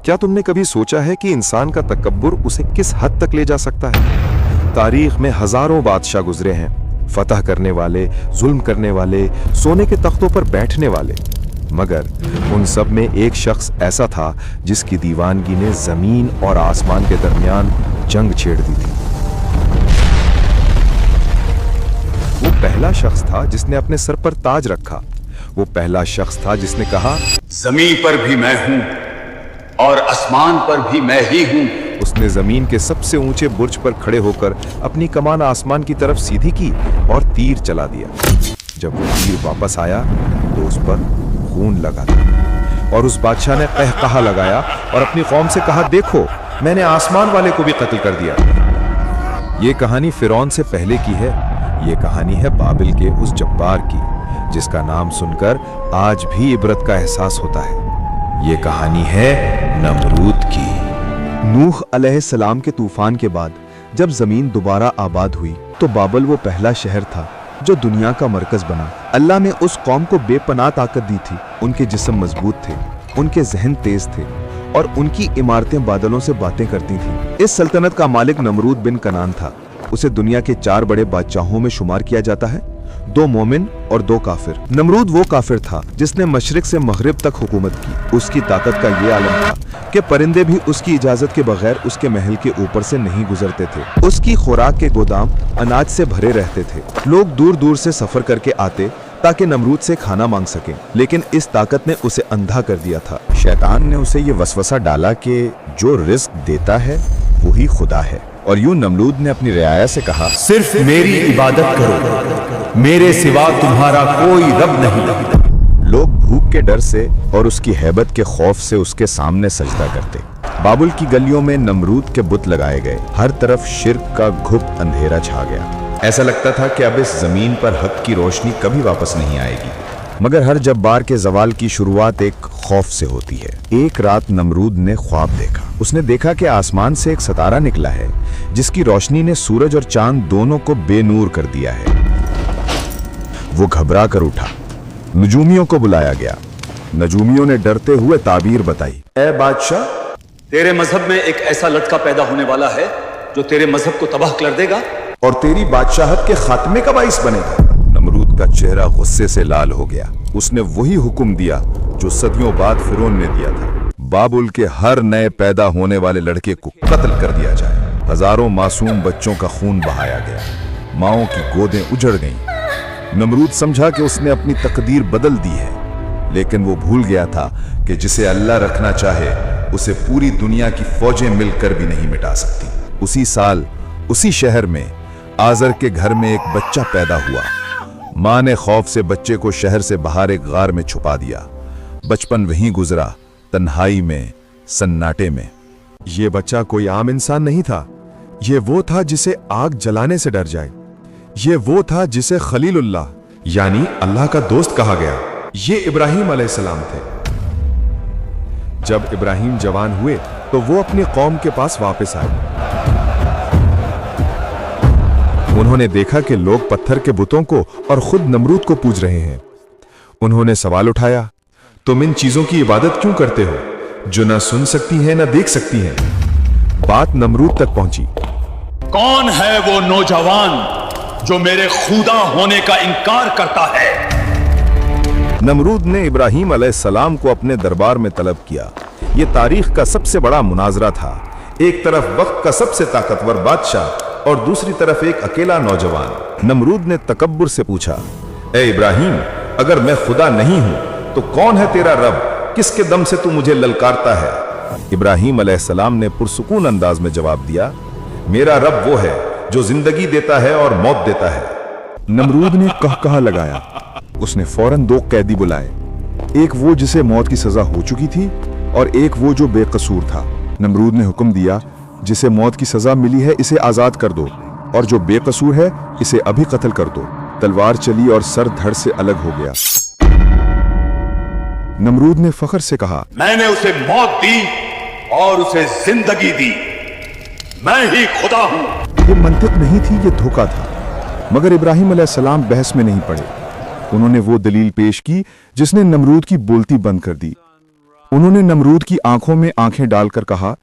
क्या तुमने कभी सोचा है कि इंसान का तकब्बुर उसे किस हद तक ले जा सकता है? तारीख में हजारों बादशाह गुजरे हैं, फतह करने वाले, जुल्म करने वाले, सोने के तख्तों पर बैठने वाले, मगर उन सब में एक शख्स ऐसा था जिसकी दीवानगी ने जमीन और आसमान के दरमियान जंग छेड़ दी थी। वो पहला शख्स था जिसने अपने सर पर ताज रखा। वो पहला शख्स था जिसने कहा, जमीन पर भी मैं हूं और आसमान पर भी मैं ही हूं। उसने जमीन के सबसे ऊंचे बुर्ज पर खड़े होकर अपनी कमान आसमान की तरफ सीधी की और तीर चला दिया। जब वो तीर वापस आया तो उस पर खून लगा था और उस बादशाह ने कहकहा लगाया और अपनी कौम से कहा, देखो मैंने आसमान वाले को भी कत्ल कर दिया। ये कहानी फिरौन से पहले की है। ये कहानी है बाबिल के उस जब्बार की जिसका नाम सुनकर आज भी इबरत का एहसास होता है। ये कहानी है नमरूद की। नूह अलैहिस्सलाम के तूफान के बाद जब जमीन दोबारा आबाद हुई तो बाबल वो पहला शहर था जो दुनिया का मरकज बना। अल्लाह ने उस कौम को बेपनाह ताकत दी थी। उनके जिस्म मजबूत थे, उनके जहन तेज थे और उनकी इमारतें बादलों से बातें करती थीं। इस सल्तनत का मालिक नमरूद बिन कनान था। उसे दुनिया के 4 बड़े बादशाहों में शुमार किया जाता है, 2 मोमिन और 2 काफिर। नमरूद वो काफिर था जिसने मशरिक से मगरिब तक हुकूमत की। उसकी ताकत का ये आलम था कि परिंदे भी उसकी इजाजत के बगैर उसके महल के ऊपर से नहीं गुजरते थे। उसकी खुराक के गोदाम अनाज से भरे रहते थे। लोग दूर दूर से सफर करके आते ताकि नमरूद से खाना मांग सकें, लेकिन इस ताकत ने उसे अंधा कर दिया था। शैतान ने उसे ये वसवसा डाला कि जो रिस्क देता है वही खुदा है, और यूं नमरूद ने अपनी रियाया से कहा, सिर्फ मेरी इबादत करो, मेरे सिवा तुम्हारा कोई रब नहीं। लोग भूख के डर से और उसकी हैबत के खौफ से उसके सामने सजदा करते। बाबुल की गलियों में नमरूद के बुत लगाए गए। हर तरफ शिर्क का घुप अंधेरा छा गया। ऐसा लगता था कि अब इस जमीन पर हक की रोशनी कभी वापस नहीं आएगी। मगर हर जब्बार के जवाल की शुरुआत एक खौफ से होती है। एक रात नमरूद ने ख्वाब देखा। उसने देखा कि आसमान से एक सितारा निकला है जिसकी रोशनी ने सूरज और चांद दोनों को बेनूर कर दिया है। वो घबरा कर उठा। नजूमियों को बुलाया गया। नजूमियों ने डरते हुए ताबीर बताई, ऐ बादशाह, तेरे मजहब में एक ऐसा लड़का पैदा होने वाला है जो तेरे मजहब को तबाह कर देगा और तेरी बादशाहत के खात्मे का बाइस बनेगा। नमरूद का चेहरा गुस्से से लाल हो गया। उसने वही हुक्म दिया जो सदियों बाद फिरौन ने दिया था, बाबुल के हर नए पैदा होने वाले लड़के को कत्ल कर दिया जाए। हजारों मासूम बच्चों का खून बहाया गया। माओं की गोदें उजड़ गईं। नमरूद समझा कि उसने अपनी तकदीर बदल दी है, लेकिन वो भूल गया था कि जिसे अल्लाह रखना चाहे उसे पूरी दुनिया की फौजें मिलकर भी नहीं मिटा सकती। उसी साल उसी शहर में आजर के घर में एक बच्चा पैदा हुआ। माँ ने खौफ से बच्चे को शहर से बाहर एक गार में छुपा दिया। बचपन वहीं गुजरा, तन्हाई में, सन्नाटे में। ये बच्चा कोई आम इंसान नहीं था। ये वो था जिसे आग जलाने से डर जाए। ये वो था जिसे खलीलुल्लाह यानी अल्लाह का दोस्त कहा गया। ये इब्राहिम अलैहिस्सलाम थे। जब इब्राहिम जवान हुए तो वो अपनी कौम के पास वापस आए। उन्होंने देखा कि लोग पत्थर के बुतों को और खुद नमरूद को पूज रहे हैं। उन्होंने सवाल उठाया, तुम इन चीजों की इबादत क्यों करते हो जो ना सुन सकती हैं ना देख सकती हैं? बात नमरूद तक पहुंची। कौन है वो नौजवान जो मेरे खुदा होने का इनकार करता है? नमरूद ने इब्राहिम अलैहिस्सलाम को अपने दरबार में तलब किया। यह तारीख का सबसे बड़ा मुनाजरा था। एक तरफ वक्त का सबसे ताकतवर बादशाह और दूसरी तरफ एक अकेला नौजवान। नमरूद ने तकब्बुर से पूछा, ए इब्राहिम, अगर मैं खुदा नहीं हूं तो कौन है तेरा रब? किसके दम से तू मुझे ललकारता है? इब्राहिम अलैहिस्सलाम ने पुरसुकून अंदाज में जवाब दिया, मेरा रब वो है जो जिंदगी देता है और मौत देता है। नमरूद ने कहकहा लगाया। उसने फौरन 2 कैदी बुलाए, एक वो जिसे मौत की सजा हो चुकी थी और एक वो जो बेकसूर था। नमरूद ने हुक्म दिया, जिसे मौत की सजा मिली है इसे आजाद कर दो और जो बेकसूर है इसे अभी कत्ल कर दो। तलवार चली और सर धड़ से अलग हो गया। नमरूद ने फख्र से कहा, मैंने उसे मौत दी और उसे जिंदगी दी। मैं ही खुदा हूं। ये मंतिक नहीं थी, ये धोखा था। मगर इब्राहिम अलैहिस्सलाम बहस में नहीं पड़े। उन्होंने वो दलील पेश की जिसने नमरूद की बोलती बंद कर दी। उन्होंने नमरूद की आंखों में आंखें डालकर कहा,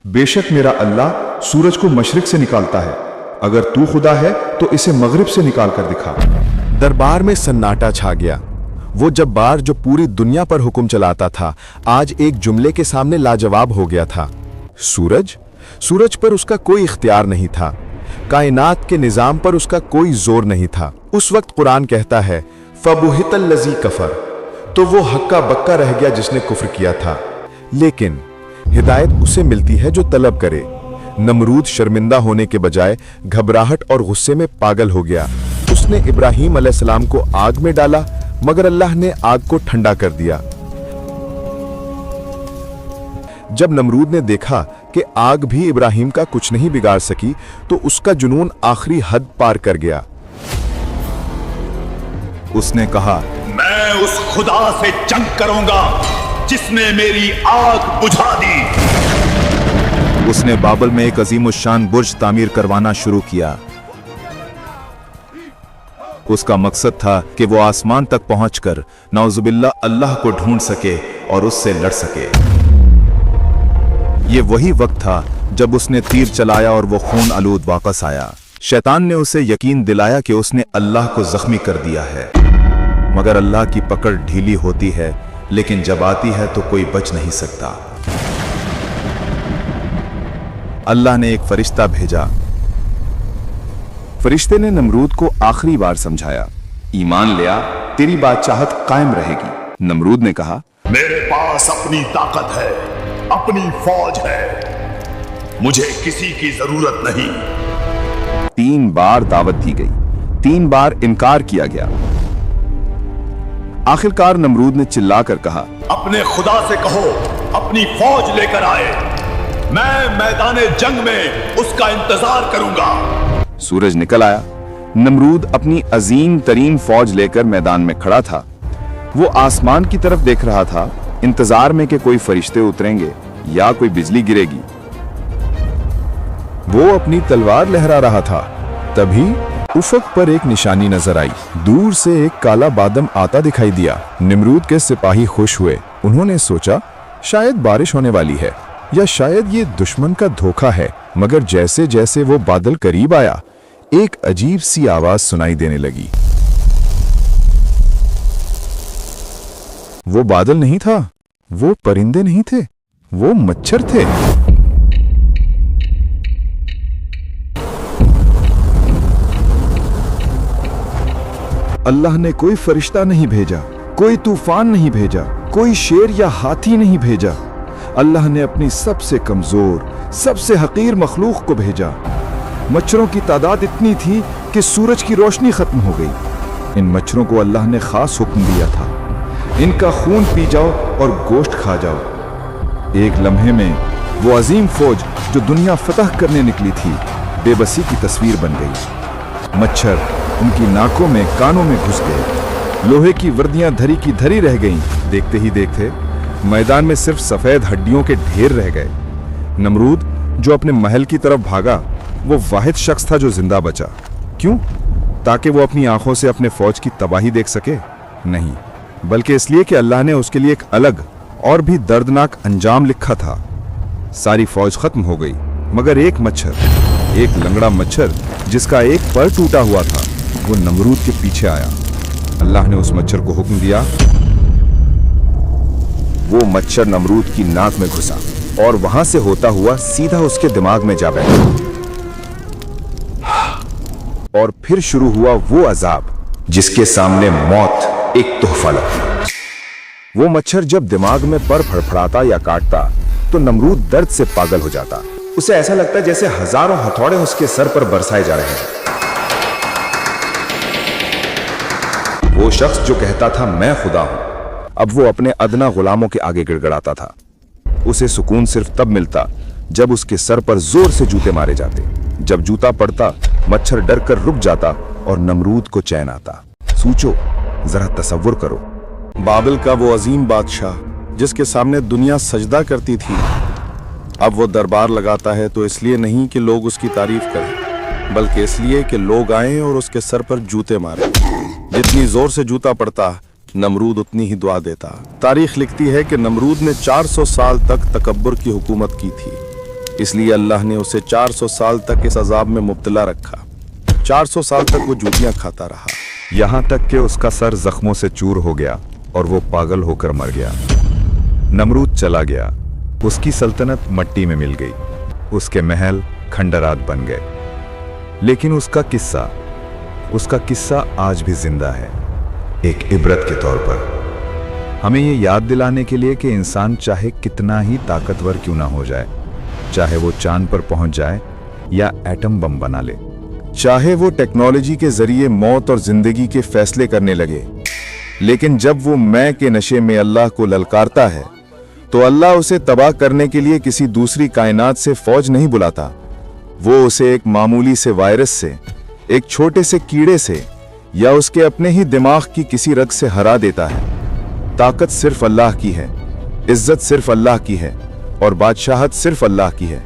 बेशक मेरा अल्लाह सूरज को मशरिक से निकालता है, अगर तू खुदा है तो इसे मगरिब से निकाल कर दिखा। दरबार में सन्नाटा छा गया। वो जब्बार जो पूरी दुनिया पर हुक्म चलाता था, आज एक जुमले के सामने लाजवाब हो गया था। सूरज? सूरज पर उसका कोई इख्तियार नहीं था, कायनात के निजाम पर उसका कोई जोर नहीं था। उस वक्त कुरान कहता है, फबुहितल लज़ी कफर, तो वो हक्का बक्का रह गया जिसने कुफ्र किया था। लेकिन हिदायत उसे मिलती है जो तलब करे। नमरूद शर्मिंदा होने के बजाय घबराहट और गुस्से में पागल हो गया। उसने इब्राहीम अलैहिस्सलाम को आग में डाला, मगर अल्लाह ने आग को ठंडा कर दिया। जब नमरूद ने देखा कि आग भी इब्राहीम का कुछ नहीं बिगाड़ सकी, तो उसका जुनून आखिरी हद पार कर गया। उसने कहा, मैं उस खुदा से जंग करूंगा जिसने मेरी आग बुझा दी। उसने बाबल में एक अजीमुशान बुर्ज तामीर करवाना शुरू किया। उसका मकसद था कि वो आसमान तक पहुंचकर नौजुबिल्ला अल्लाह को ढूंढ सके और उससे लड़ सके। ये वही वक्त था जब उसने तीर चलाया और वो खून आलूद वापस आया। शैतान ने उसे यकीन दिलाया कि उसने अल्लाह को जख्मी कर दिया है, मगर अल्लाह की पकड़ ढीली होती है, लेकिन जब आती है तो कोई बच नहीं सकता। अल्लाह ने एक फरिश्ता भेजा। फरिश्ते ने नमरूद को आखिरी बार समझाया, ईमान ले आ, तेरी बादशाहत कायम रहेगी। नमरूद ने कहा, मेरे पास अपनी ताकत है, अपनी फौज है, मुझे किसी की जरूरत नहीं। 3 बार दावत दी गई, 3 बार इनकार किया गया। आखिरकार नमरूद ने चिल्लाकर कहा, अपने खुदा से कहो अपनी फौज लेकर आए, मैं मैदाने जंग में उसका इंतजार करूंगा। सूरज निकल आया। नमरूद अपनी अजीम तरीन फौज लेकर मैदान में खड़ा था। वो आसमान की तरफ देख रहा था, इंतजार में कि कोई फरिश्ते उतरेंगे या कोई बिजली गिरेगी। वो अपनी तलवार लहरा रहा था। तभी उफक पर एक निशानी नजर आई। दूर से एक काला बादम आता दिखाई दिया। नमरूद के सिपाही खुश हुए। उन्होंने सोचा, शायद बारिश होने वाली है या शायद ये दुश्मन का धोखा है। मगर जैसे जैसे वो बादल करीब आया, एक अजीब सी आवाज सुनाई देने लगी। वो बादल नहीं था, वो परिंदे नहीं थे, वो मच्छर थे। अल्लाह ने कोई फरिश्ता नहीं भेजा, कोई तूफान नहीं भेजा, कोई शेर या हाथी नहीं भेजा। अल्लाह ने अपनी सबसे कमजोर, सबसे हकीर मखलूक को भेजा। मच्छरों की तादाद इतनी थी कि सूरज की रोशनी खत्म हो गई। इन मच्छरों को अल्लाह ने खास हुक्म दिया था, इनका खून पी जाओ और गोश्त खा जाओ। एक लम्हे में वो अजीम फौज जो दुनिया फतह करने निकली थी, बेबसी की तस्वीर बन गई। मच्छर उनकी नाकों में, कानों में घुस गए। लोहे की वर्दियां धरी की धरी रह गईं। देखते ही देखते मैदान में सिर्फ सफेद हड्डियों के ढेर रह गए। नमरूद जो अपने महल की तरफ भागा, वो वाहिद शख्स था जो जिंदा बचा। क्यों? ताकि वो अपनी आंखों से अपने फौज की तबाही देख सके? नहीं, बल्कि इसलिए कि अल्लाह ने उसके लिए एक अलग और भी दर्दनाक अंजाम लिखा था। सारी फौज खत्म हो गई, मगर एक मच्छर, एक लंगड़ा मच्छर जिसका एक पर टूटा हुआ था, वो नमरूद के पीछे आया। अल्लाह ने उस मच्छर को हुक्म दिया। वो मच्छर नमरूद की नाक में घुसा और वहां से होता हुआ सीधा उसके दिमाग में जा बैठा। और फिर शुरू हुआ वो अजाब जिसके सामने मौत एक तोहफा लगती। वो मच्छर जब दिमाग में पर फड़फड़ाता या काटता तो नमरूद दर्द से पागल हो जाता। उसे ऐसा लगता जैसे हजारों हथौड़े उसके सर पर बरसाए जा रहे हैं। वो शख्स जो कहता था मैं खुदा हूं, अब वो अपने अदना गुलामों के आगे गिड़गड़ाता था। उसे सुकून सिर्फ तब मिलता जब उसके सर पर जोर से जूते मारे जाते। जब जूता पड़ता, मच्छर डर कर रुक जाता और नमरूद को चैन आता। सोचो, जरा तसव्वुर करो, बाबिल का वो अजीम बादशाह जिसके सामने दुनिया सजदा करती थी, अब वो दरबार लगाता है तो इसलिए नहीं कि लोग उसकी तारीफ करें, बल्कि इसलिए कि लोग आएं और उसके सर पर जूते मारें। जितनी जोर से जूता पड़ता, नमरूद उतनी ही दुआ देता। तारीख लिखती है कि नमरूद ने 400 साल तक तकब्बुर की हुकूमत की थी, इसलिए अल्लाह ने उसे 400 साल तक इस अजाब में मुब्तला रखा। 400 साल तक वो जूतियां खाता रहा, यहाँ तक कि उसका सर जख्मों से चूर हो गया और वो पागल होकर मर गया। नमरूद चला गया, उसकी सल्तनत मट्टी में मिल गई, उसके महल खंडरात बन गए। लेकिन उसका किस्सा आज भी जिंदा है, एक इबरत के तौर पर, हमें ये याद दिलाने के लिए कि इंसान चाहे कितना ही ताकतवर क्यों ना हो जाए, चाहे वो चांद पर पहुंच जाए या एटम बम बना ले, चाहे वो टेक्नोलॉजी के जरिए मौत और जिंदगी के फैसले करने लगे, लेकिन जब वो मैं के नशे में अल्लाह को ललकारता है तो अल्लाह उसे तबाह करने के लिए किसी दूसरी कायनात से फौज नहीं बुलाता। वो उसे एक मामूली से वायरस से, एक छोटे से कीड़े से या उसके अपने ही दिमाग की किसी रग से हरा देता है। ताकत सिर्फ अल्लाह की है, इज्जत सिर्फ अल्लाह की है और बादशाहत सिर्फ अल्लाह की है।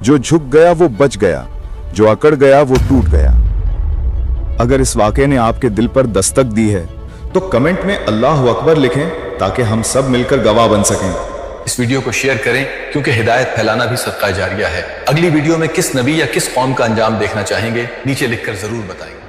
जो झुक गया वो बच गया, जो अकड़ गया वो टूट गया। अगर इस वाक़े ने आपके दिल पर दस्तक दी है तो कमेंट में अल्लाह अकबर लिखें ताकि हम सब मिलकर गवाह बन सकें। इस वीडियो को शेयर करें क्योंकि हिदायत फैलाना भी सदका जारिया है। अगली वीडियो में किस नबी या किस कौम का अंजाम देखना चाहेंगे नीचे लिखकर जरूर बताएं।